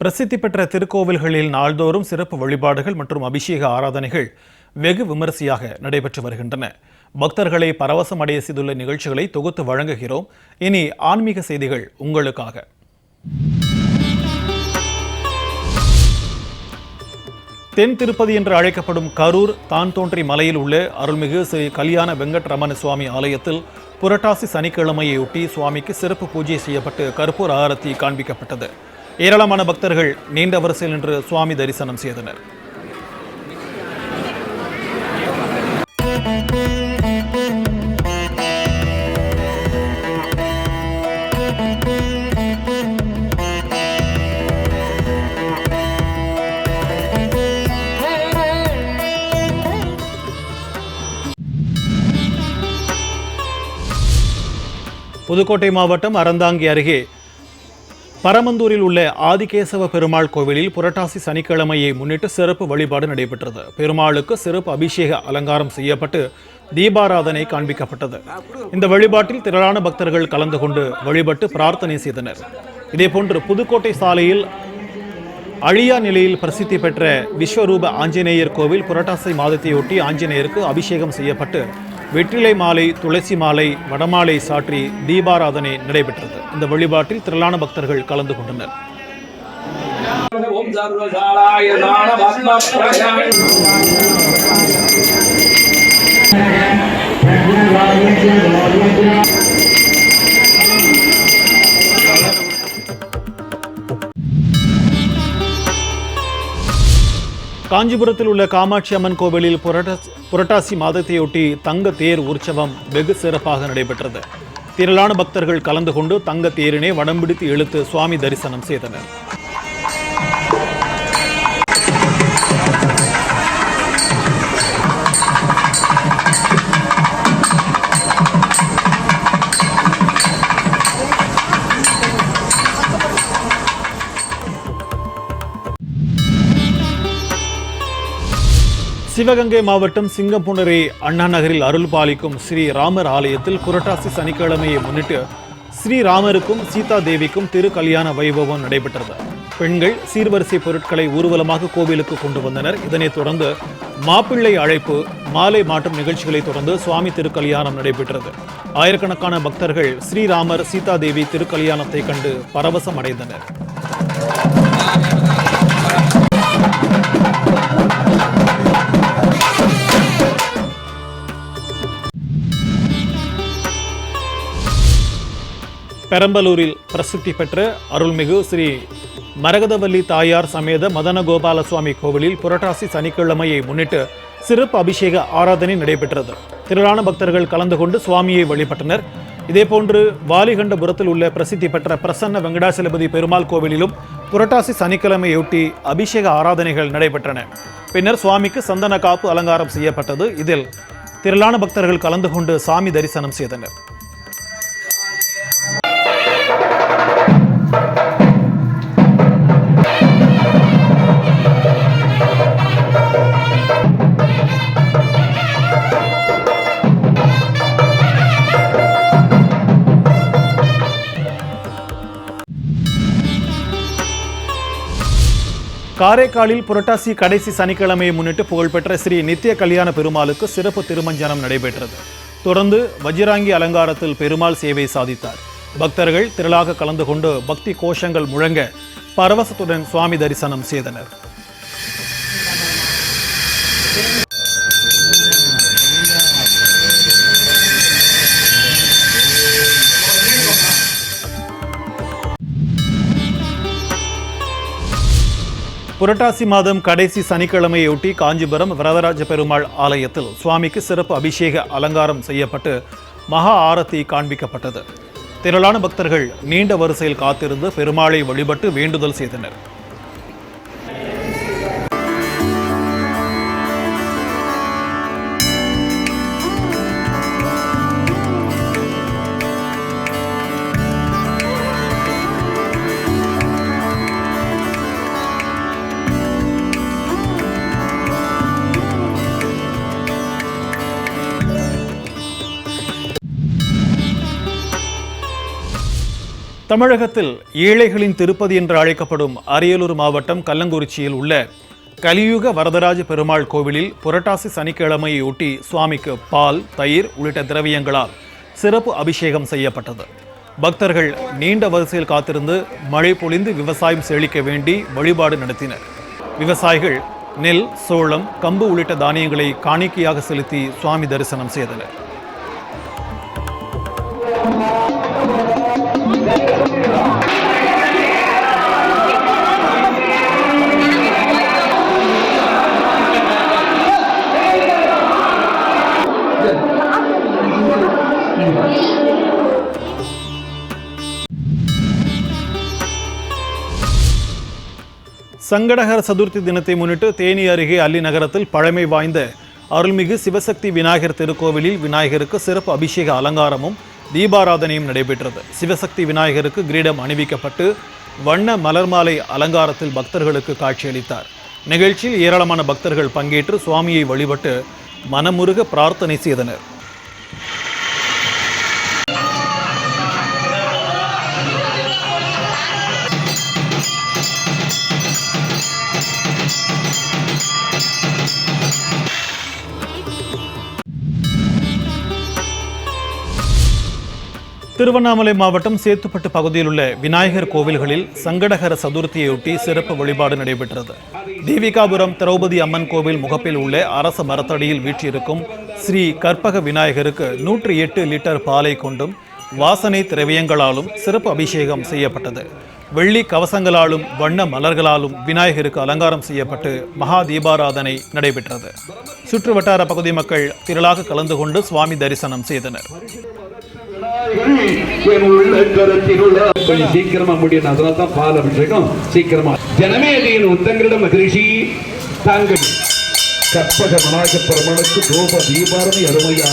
பிரசித்தி பெற்ற திருக்கோவில்களில் நாள்தோறும் சிறப்பு வழிபாடுகள் மற்றும் அபிஷேக ஆராதனைகள் வெகு விமரிசையாக நடைபெற்று வருகின்றன. பக்தர்களை பரவசம் அடைய செய்துள்ள நிகழ்ச்சிகளை தொகுத்து வழங்குகிறோம். இனி ஆன்மீக செய்திகள் உங்களுக்காக. தென் திருப்பதி என்று அழைக்கப்படும் கரூர் தான்தோன்றி மலையில் உள்ள அருள்மிகு ஸ்ரீ கல்யாண வெங்கட்ரமண சுவாமி ஆலயத்தில் புரட்டாசி சனிக்கிழமையொட்டி சுவாமிக்கு சிறப்பு பூஜை செய்யப்பட்டு கற்பூர ஆரத்தி காண்பிக்கப்பட்டது. ஏராளமான பக்தர்கள் நீண்ட வரிசையில் நின்று சுவாமி தரிசனம் செய்தனர். புதுக்கோட்டை மாவட்டம் அறந்தாங்கி அருகே பரமந்தூரில் உள்ள ஆதிகேசவ பெருமாள் கோவிலில் புரட்டாசி சனிக்கிழமையை முன்னிட்டு சிறப்பு வழிபாடு நடைபெற்றது. பெருமாளுக்கு சிறப்பு அபிஷேக அலங்காரம் செய்யப்பட்டு தீபாராதனை காண்பிக்கப்பட்டது. இந்த வழிபாட்டில் திரளான பக்தர்கள் கலந்து கொண்டு வழிபட்டு பிரார்த்தனை செய்தனர். இதேபோன்று புதுக்கோட்டை சாலையில் அழியா நிலையில் பிரசித்தி பெற்ற விஸ்வரூப ஆஞ்சநேயர் கோவில் புரட்டாசி மாதத்தையொட்டி ஆஞ்சநேயருக்கு அபிஷேகம் செய்யப்பட்டு வெற்றிலை மாலை, துளசி மாலை, வடமாலை சாற்றி தீபாராதனை நடைபெற்றது. இந்த வழிபாட்டில் திரளான பக்தர்கள் கலந்து கொண்டனர். காஞ்சிபுரத்தில் உள்ள காமாட்சி அம்மன் கோவிலில் புரட்டாசி மாதத்தையொட்டி தங்க தேர் உற்சவம் வெகு சிறப்பாக நடைபெற்றது. திரளான பக்தர்கள் கலந்து கொண்டு தங்க தேரினை வடம்பிடித்து இழுத்து சுவாமி தரிசனம் செய்தனர். சிவகங்கை மாவட்டம் சிங்கம்புணரி அண்ணா நகரில் அருள் பாலிக்கும் ஸ்ரீ ராமர் ஆலயத்தில் புரட்டாசி சனிக்கிழமையை முன்னிட்டு ஸ்ரீராமருக்கும் சீதா தேவிக்கும் திரு கல்யாண வைபவம் நடைபெற்றது. பெண்கள் சீர்வரிசை பொருட்களை ஊர்வலமாக கோவிலுக்கு கொண்டு வந்தனர். இதனைத் தொடர்ந்து மாப்பிள்ளை அழைப்பு, மாலை மாற்றும் நிகழ்ச்சிகளை தொடர்ந்து சுவாமி திருக்கல்யாணம் நடைபெற்றது. ஆயிரக்கணக்கான பக்தர்கள் ஸ்ரீராமர் சீதா தேவி திருக்கல்யாணத்தை கண்டு பரவசம் அடைந்தனர். பெரம்பலூரில் பிரசித்தி பெற்ற அருள்மிகு ஸ்ரீ மரகதவல்லி தாயார் சமேத மதனகோபால சுவாமி கோவிலில் புரட்டாசி சனிக்கிழமையை முன்னிட்டு சிறப்பு அபிஷேக ஆராதனை நடைபெற்றது. திரளான பக்தர்கள் கலந்து கொண்டு சுவாமியை வழிபட்டனர். இதேபோன்று வாலிகண்டபுரத்தில் உள்ள பிரசித்தி பெற்ற பிரசன்ன வெங்கடாசலபதி பெருமாள் கோவிலிலும் புரட்டாசி சனிக்கிழமையொட்டி அபிஷேக ஆராதனைகள் நடைபெற்றன. பின்னர் சுவாமிக்கு சந்தன காப்பு அலங்காரம் செய்யப்பட்டது. இதில் திரளான பக்தர்கள் கலந்து கொண்டு சாமி தரிசனம் செய்தனர். காரைக்காலில் புரட்டாசி கடைசி சனிக்கிழமையை முன்னிட்டு புகழ்பெற்ற ஸ்ரீ நித்திய கல்யாண பெருமாளுக்கு சிறப்பு திருமஞ்சனம் நடைபெற்றது. தொடர்ந்து வஜ்ராங்கி அலங்காரத்தில் பெருமாள் சேவை சாதித்தார். பக்தர்கள் திரளாக கலந்து கொண்டு பக்தி கோஷங்கள் முழங்க பரவசத்துடன் சுவாமி தரிசனம் செய்தனர். புரட்டாசி மாதம் கடைசி சனிக்கிழமையொட்டி காஞ்சிபுரம் வரதராஜ பெருமாள் ஆலயத்தில் சுவாமிக்கு சிறப்பு அபிஷேக அலங்காரம் செய்யப்பட்டு மகா ஆரத்தி காண்பிக்கப்பட்டது. திரளான பக்தர்கள் நீண்ட வரிசையில் காத்திருந்து பெருமாளை வழிபட்டு வேண்டுதல் செய்தனர். தமிழகத்தில் ஏழைகளின் திருப்பதி என்று அழைக்கப்படும் அரியலூர் மாவட்டம் கல்லங்குறிச்சியில் உள்ள கலியுக வரதராஜ பெருமாள் கோவிலில் புரட்டாசி சனிக்கிழமையொட்டி சுவாமிக்கு பால், தயிர் உள்ளிட்ட திரவியங்களால் சிறப்பு அபிஷேகம் செய்யப்பட்டது. பக்தர்கள் நீண்ட வரிசையில் காத்திருந்து மழை பொழிந்து விவசாயம் செழிக்க வேண்டி வழிபாடு நடத்தினர். விவசாயிகள் நெல், சோளம், கம்பு உள்ளிட்ட தானியங்களை காணிக்கையாக செலுத்தி சுவாமி தரிசனம் செய்தனர். சங்கடஹர சதுர்த்தி தினத்தை முன்னிட்டு தேனி அருகே அல்லி நகரத்தில் பழமை வாய்ந்த அருள்மிகு சிவசக்தி விநாயகர் திருக்கோவிலில் விநாயகருக்கு சிறப்பு அபிஷேக அலங்காரமும் தீபாராதனையும் நடைபெற்றது. சிவசக்தி விநாயகருக்கு கிரீடம் அணிவிக்கப்பட்டு வண்ண மலர் மாலை அலங்காரத்தில் பக்தர்களுக்கு காட்சியளித்தார். நிகழ்ச்சியில் ஏராளமான பக்தர்கள் பங்கேற்று சுவாமியை வழிபட்டு மனமுருக பிரார்த்தனை செய்தனர். திருவண்ணாமலை மாவட்டம் சேத்துப்பட்டு பகுதியில் உள்ள விநாயகர் கோவில்களில் சங்கடஹர சதுர்த்தியையொட்டி சிறப்பு வழிபாடு நடைபெற்றது. தேவிகாபுரம் திரௌபதி அம்மன் கோவில் முகப்பில் உள்ள அரச மரத்தடியில் வீற்றிருக்கும் ஸ்ரீ கற்பக விநாயகருக்கு 108 லிட்டர் பாலை கொண்டும் வாசனை திரவியங்களாலும் சிறப்பு அபிஷேகம் செய்யப்பட்டது. வெள்ளி கவசங்களாலும் வண்ண மலர்களாலும் விநாயகருக்கு அலங்காரம் செய்யப்பட்டு மகா தீபாராதனை நடைபெற்றது. சுற்று வட்டார பகுதி மக்கள் திரளாக கலந்து கொண்டு சுவாமி தரிசனம் செய்தனர். கொஞ்சம் சீக்கிரமா முடியும், அதனால்தான் பால் அபிஷேகம் சீக்கிரமா. ஜனமேதியின் உத்தங்கிட மகிழ்ச்சி தாங்கள் கற்பக விநாயக பெருமானுக்கு தோப தீபாரணி அருமையா.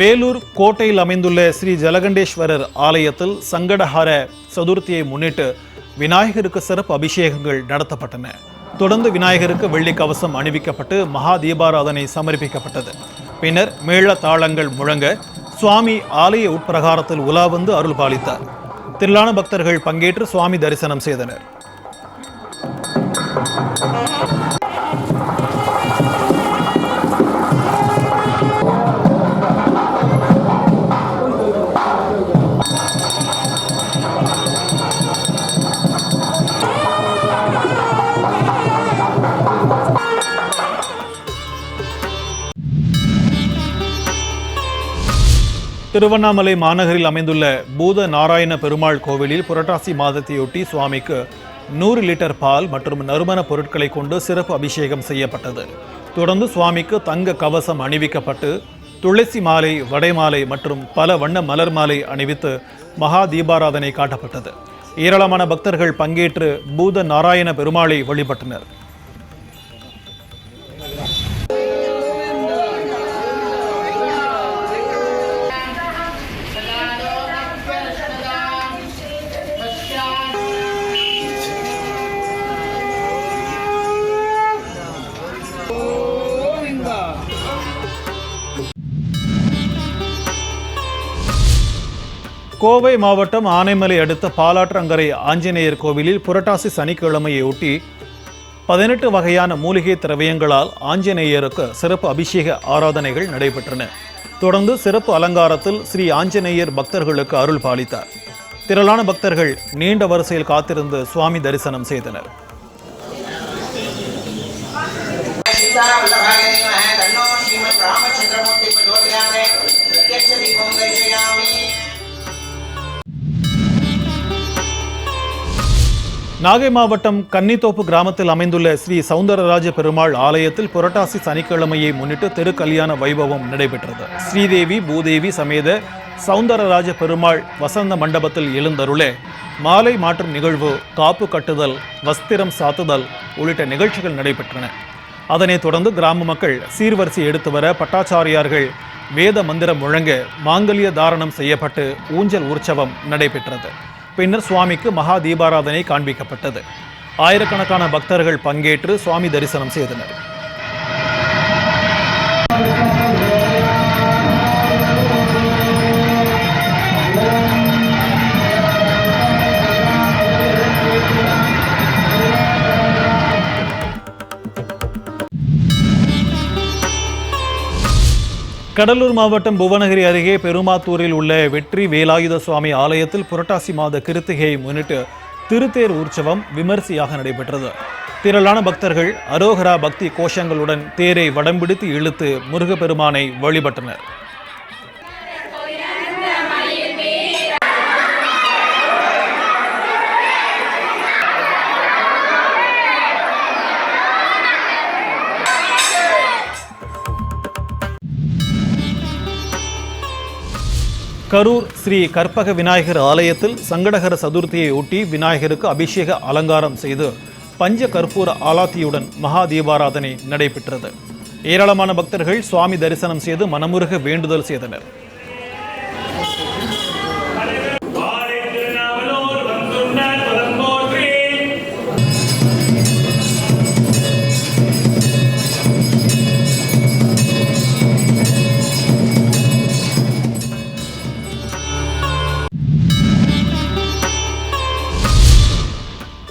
வேலூர் கோட்டையில் அமைந்துள்ள ஸ்ரீ ஜலகண்டேஸ்வரர் ஆலயத்தில் சங்கடஹர சதுர்த்தியை முன்னிட்டு விநாயகருக்கு சிறப்பு அபிஷேகங்கள் நடத்தப்பட்டன. தொடர்ந்து விநாயகருக்கு வெள்ளி கவசம் அணிவிக்கப்பட்டு மகா தீபாராதனை சமர்ப்பிக்கப்பட்டது. பின்னர் மேள தாளங்கள் முழங்க சுவாமி ஆலய உட்பிரகாரத்தில் உலா வந்து அருள் பாலித்தார். திரளான பக்தர்கள் பங்கேற்று சுவாமி தரிசனம் செய்தனர். திருவண்ணாமலை மாநகரில் அமைந்துள்ள பூத நாராயண பெருமாள் கோவிலில் புரட்டாசி மாதத்தையொட்டி சுவாமிக்கு 100 லிட்டர் பால் மற்றும் நறுமண பொருட்களை கொண்டு சிறப்பு அபிஷேகம் செய்யப்பட்டது. தொடர்ந்து சுவாமிக்கு தங்க கவசம் அணிவிக்கப்பட்டு துளசி மாலை, வடைமாலை மற்றும் பல வண்ண மலர் மாலை அணிவித்து மகா தீபாராதனை காட்டப்பட்டது. ஏராளமான பக்தர்கள் பங்கேற்று பூத நாராயண பெருமாளை வழிபட்டனர். கோவை மாவட்டம் ஆனைமலை அடுத்த பாலாற்றங்கரை ஆஞ்சநேயர் கோவிலில் புரட்டாசி சனிக்கிழமையொட்டி 18 வகையான மூலிகை திரவியங்களால் ஆஞ்சநேயருக்கு சிறப்பு அபிஷேக ஆராதனைகள் நடைபெற்றன. தொடர்ந்து சிறப்பு அலங்காரத்தில் ஸ்ரீ ஆஞ்சநேயர் பக்தர்களுக்கு அருள் பாலித்தார். திரளான பக்தர்கள் நீண்ட வரிசையில் காத்திருந்து சுவாமி தரிசனம் செய்தனர். நாகை மாவட்டம் கன்னித்தோப்பு கிராமத்தில் அமைந்துள்ள ஸ்ரீ சௌந்தரராஜ பெருமாள் ஆலயத்தில் புரட்டாசி சனிக்கிழமையை முன்னிட்டு திருக்கல்யாண வைபவம் நடைபெற்றது. ஸ்ரீதேவி பூதேவி சமேத சௌந்தரராஜ பெருமாள் வசந்த மண்டபத்தில் எழுந்தருளே மாலை மாற்றும் நிகழ்வு, காப்பு கட்டுதல், வஸ்திரம் சாத்துதல் உள்ளிட்ட நிகழ்ச்சிகள் நடைபெற்றன. அதனைத் தொடர்ந்து கிராம மக்கள் சீர்வரிசை எடுத்து வர பட்டாச்சாரியார்கள் வேத மந்திரம் முழங்க மாங்கல்ய தாரணம் செய்யப்பட்டு ஊஞ்சல் உற்சவம் நடைபெற்றது. பின்னர் சுவாமிக்கு மகா தீபாராதனை காண்பிக்கப்பட்டது. ஆயிரக்கணக்கான பக்தர்கள் பங்கேற்று சுவாமி தரிசனம் செய்தனர். கடலூர் மாவட்டம் புவனகிரி அருகே பெருமாத்தூரில் உள்ள வெற்றி வேலாயுத சுவாமி ஆலயத்தில் புரட்டாசி மாத கிருத்திகையை முன்னிட்டு திருத்தேர் உற்சவம் விமரிசையாக நடைபெற்றது. திரளான பக்தர்கள் அரோகரா பக்தி கோஷங்களுடன் தேரை வடம்பிடித்து இழுத்து முருகப்பெருமானை வழிபட்டனர். கரூர் ஸ்ரீ கற்பக விநாயகர் ஆலயத்தில் சங்கடகர சதுர்த்தியை ஒட்டி விநாயகருக்கு அபிஷேக அலங்காரம் செய்து பஞ்ச கற்பூர ஆலாத்தியுடன் மகா தீபாராதனை நடைபெற்றது. ஏராளமான பக்தர்கள் சுவாமி தரிசனம் செய்து மனமுருக வேண்டுதல் செய்தனர்.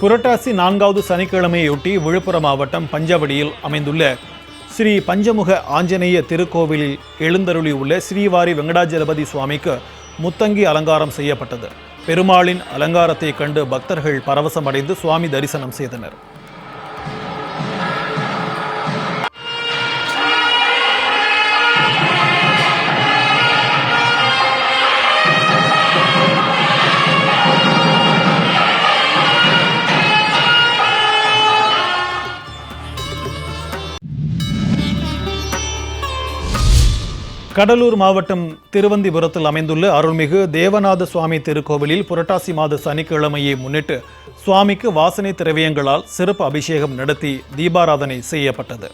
புரட்டாசி 4வது சனிக்கிழமையொட்டி விழுப்புரம் மாவட்டம் பஞ்சவடியில் அமைந்துள்ள ஸ்ரீ பஞ்சமுக ஆஞ்சநேய திருக்கோவிலில் எழுந்தருளியுள்ள ஸ்ரீவாரி வெங்கடாஜலபதி சுவாமிக்கு முத்தங்கி அலங்காரம் செய்யப்பட்டது. பெருமாளின் அலங்காரத்தை கண்டு பக்தர்கள் பரவசமடைந்து சுவாமி தரிசனம் செய்தனர். கடலூர் மாவட்டம் திருவந்திபுரத்தில் அமைந்துள்ள அருள்மிகு தேவநாத சுவாமி திருக்கோவிலில் புரட்டாசி மாத சனிக்கிழமையை முன்னிட்டு சுவாமிக்கு வாசனை திரவியங்களால் சிறப்பு அபிஷேகம் நடத்தி தீபாராதனை செய்யப்பட்டது.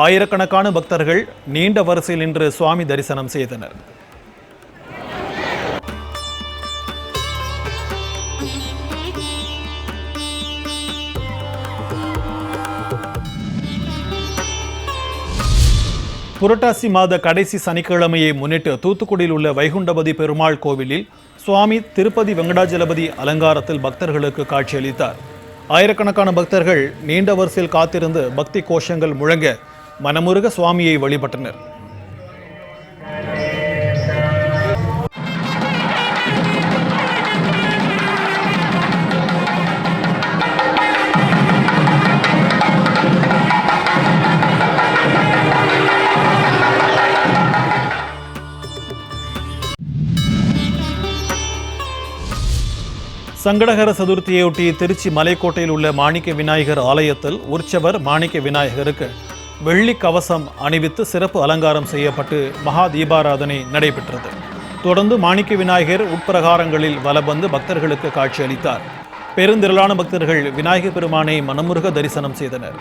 ஆயிரக்கணக்கான பக்தர்கள் நீண்ட வரிசையில் நின்று சுவாமி தரிசனம் செய்தனர். புரட்டாசி மாத கடைசி சனிக்கிழமையை முன்னிட்டு தூத்துக்குடியில் உள்ள வைகுண்டபதி பெருமாள் கோவிலில் சுவாமி திருப்பதி வெங்கடாஜலபதி அலங்காரத்தில் பக்தர்களுக்கு காட்சியளித்தார். ஆயிரக்கணக்கான பக்தர்கள் நீண்ட வரிசையில் காத்திருந்து பக்தி கோஷங்கள் முழங்க மனமுருக சுவாமியை வழிபட்டனர். சங்கடகர சதுர்த்தியையொட்டி திருச்சி மலைக்கோட்டையில் உள்ள மாணிக்க விநாயகர் ஆலயத்தில் உற்சவர் மாணிக்க விநாயகருக்கு வெள்ளி கவசம் அணிவித்து சிறப்பு அலங்காரம் செய்யப்பட்டு மகா தீபாராதனை நடைபெற்றது. தொடர்ந்து மாணிக்க விநாயகர் உட்பிரகாரங்களில் வலம் வந்து பக்தர்களுக்கு காட்சியளித்தார். பெருந்திரளான பக்தர்கள் விநாயகர் பெருமானை மனமுருக தரிசனம் செய்தனர்.